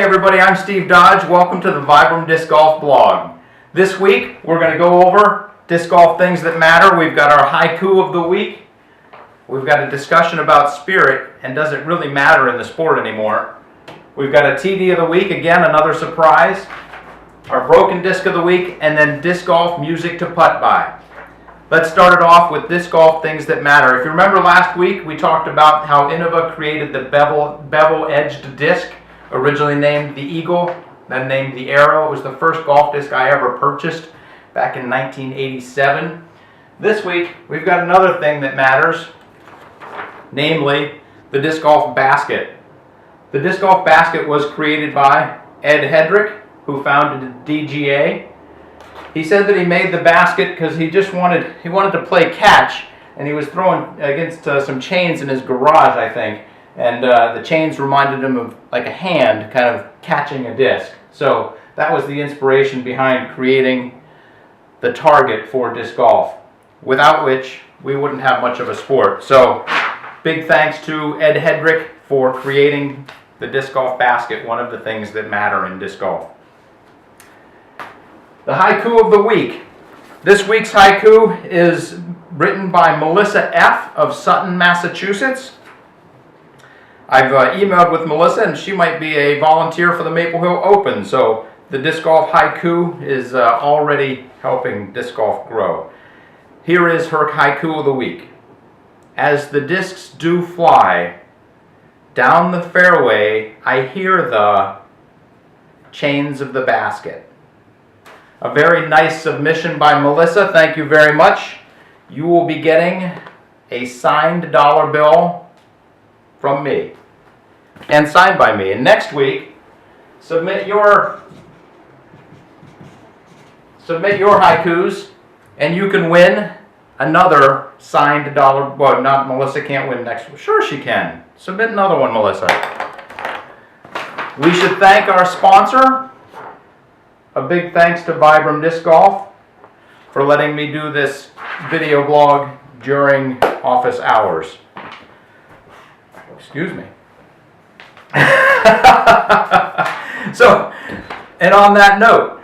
Hey everybody, I'm Steve Dodge. Welcome to the Vibram Disc Golf Blog. This week we're going to go over disc golf things that matter. We've got our haiku of the week. We've got a discussion about spirit and does it really matter in the sport anymore. We've got a TD of the week, again another surprise. Our broken disc of the week, and then disc golf music to putt by. Let's start it off with disc golf things that matter. If you remember last week, we talked about how Innova created the bevel-edged disc, originally named the Eagle, then named the Arrow. It was the first golf disc I ever purchased back in 1987. This week, we've got another thing that matters, namely the disc golf basket. The disc golf basket was created by Ed Hedrick, who founded DGA. He said that he made the basket because he wanted to play catch, and he was throwing against some chains in his garage, I think, and the chains reminded him of like a hand kind of catching a disc. So that was the inspiration behind creating the target for disc golf, without which we wouldn't have much of a sport. So big thanks to Ed Hedrick for creating the disc golf basket, one of the things that matter in disc golf. The haiku of the week. This week's haiku is written by Melissa F. of Sutton, Massachusetts. I've emailed with Melissa, and she might be a volunteer for the Maple Hill Open, so the disc golf haiku is already helping disc golf grow. Here is her haiku of the week. As the discs do fly down the fairway, I hear the chains of the basket. A very nice submission by Melissa. Thank you very much. You will be getting a signed dollar bill from me and signed by me. And next week, submit your haikus and you can win another signed dollar. Well, not Melissa can't win next week. Sure she can. Submit another one, Melissa. We should thank our sponsor. A big thanks to Vibram Disc Golf for letting me do this video blog during office hours. Excuse me. So, and on that note,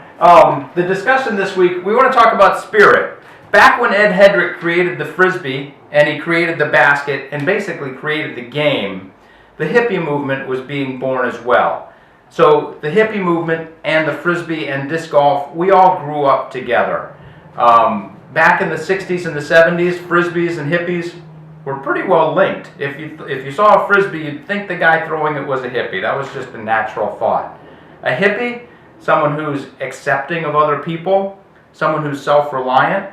the discussion this week, we want to talk about spirit. Back when Ed Hedrick created the Frisbee, and he created the basket, and basically created the game, the hippie movement was being born as well. So the hippie movement and the Frisbee and disc golf, we all grew up together. Back in the 60s and the 70s, Frisbees and hippies were pretty well linked. If you saw a Frisbee, you'd think the guy throwing it was a hippie. That was just a natural thought. A hippie, someone who's accepting of other people, someone who's self-reliant,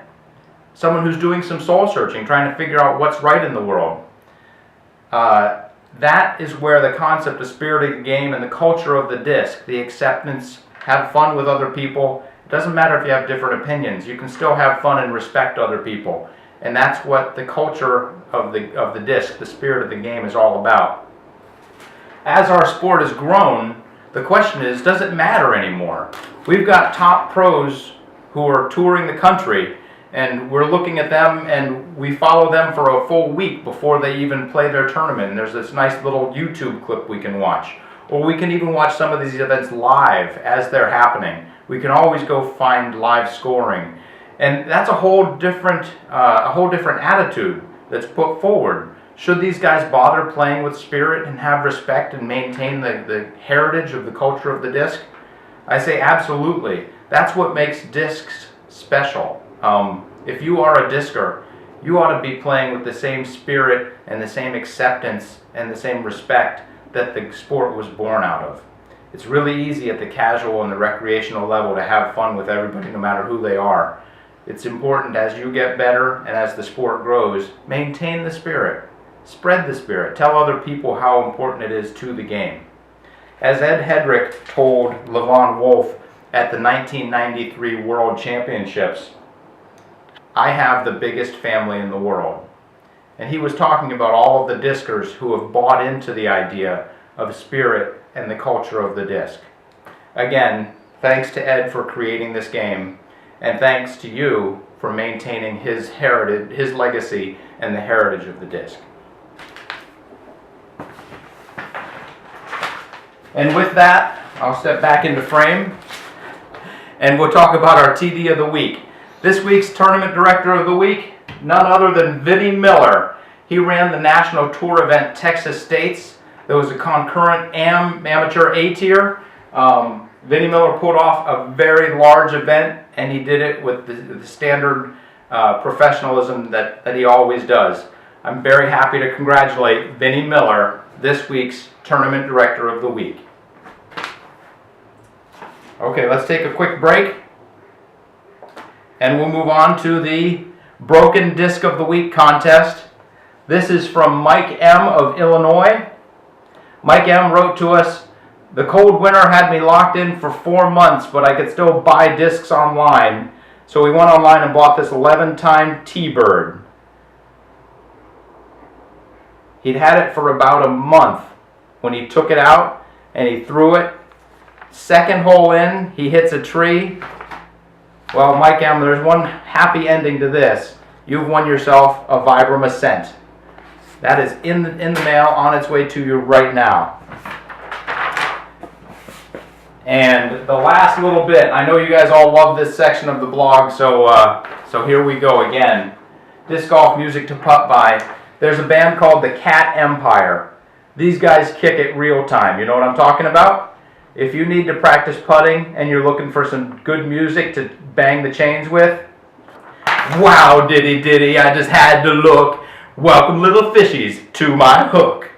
someone who's doing some soul searching, trying to figure out what's right in the world. That is where the concept of spirit of the game and the culture of the disc, the acceptance, have fun with other people. It doesn't matter if you have different opinions. You can still have fun and respect other people. And that's what the culture of the disc, the spirit of the game, is all about. As our sport has grown, the question is, does it matter anymore? We've got top pros who are touring the country, and we're looking at them and we follow them for a full week before they even play their tournament. And there's this nice little YouTube clip we can watch. Or we can even watch some of these events live as they're happening. We can always go find live scoring. And that's a whole different attitude that's put forward. Should these guys bother playing with spirit and have respect and maintain the heritage of the culture of the disc? I say absolutely. That's what makes discs special. If you are a discer, you ought to be playing with the same spirit and the same acceptance and the same respect that the sport was born out of. It's really easy at the casual and the recreational level to have fun with everybody, no matter who they are. It's important as you get better and as the sport grows, maintain the spirit, spread the spirit, tell other people how important it is to the game. As Ed Hedrick told Levon Wolf at the 1993 World Championships, I have the biggest family in the world. And he was talking about all of the discers who have bought into the idea of spirit and the culture of the disc. Again, thanks to Ed for creating this game, and thanks to you for maintaining his heritage, his legacy, and the heritage of the disc. And with that, I'll step back into frame and we'll talk about our TD of the week. This week's Tournament Director of the Week, none other than Vinnie Miller. He ran the national tour event Texas States. There was a concurrent amateur A tier. Vinnie Miller pulled off a very large event, and he did it with the standard professionalism that he always does. I'm very happy to congratulate Vinnie Miller, this week's Tournament Director of the Week. Okay, let's take a quick break, and we'll move on to the Broken Disc of the Week contest. This is from Mike M. of Illinois. Mike M. wrote to us, "The cold winter had me locked in for 4 months, but I could still buy discs online. So we went online and bought this 11-time T-Bird. He'd had it for about a month when he took it out and he threw it. Second hole in, he hits a tree. Well, Mike M., there's one happy ending to this. You've won yourself a Vibram Ascent. That is in the mail, on its way to you right now. And the last little bit, I know you guys all love this section of the blog, so here we go again. Disc golf music to putt by. There's a band called the Cat Empire. These guys kick it real time. You know what I'm talking about? If you need to practice putting and you're looking for some good music to bang the chains with, wow, diddy diddy, I just had to look. Welcome little fishies to my hook.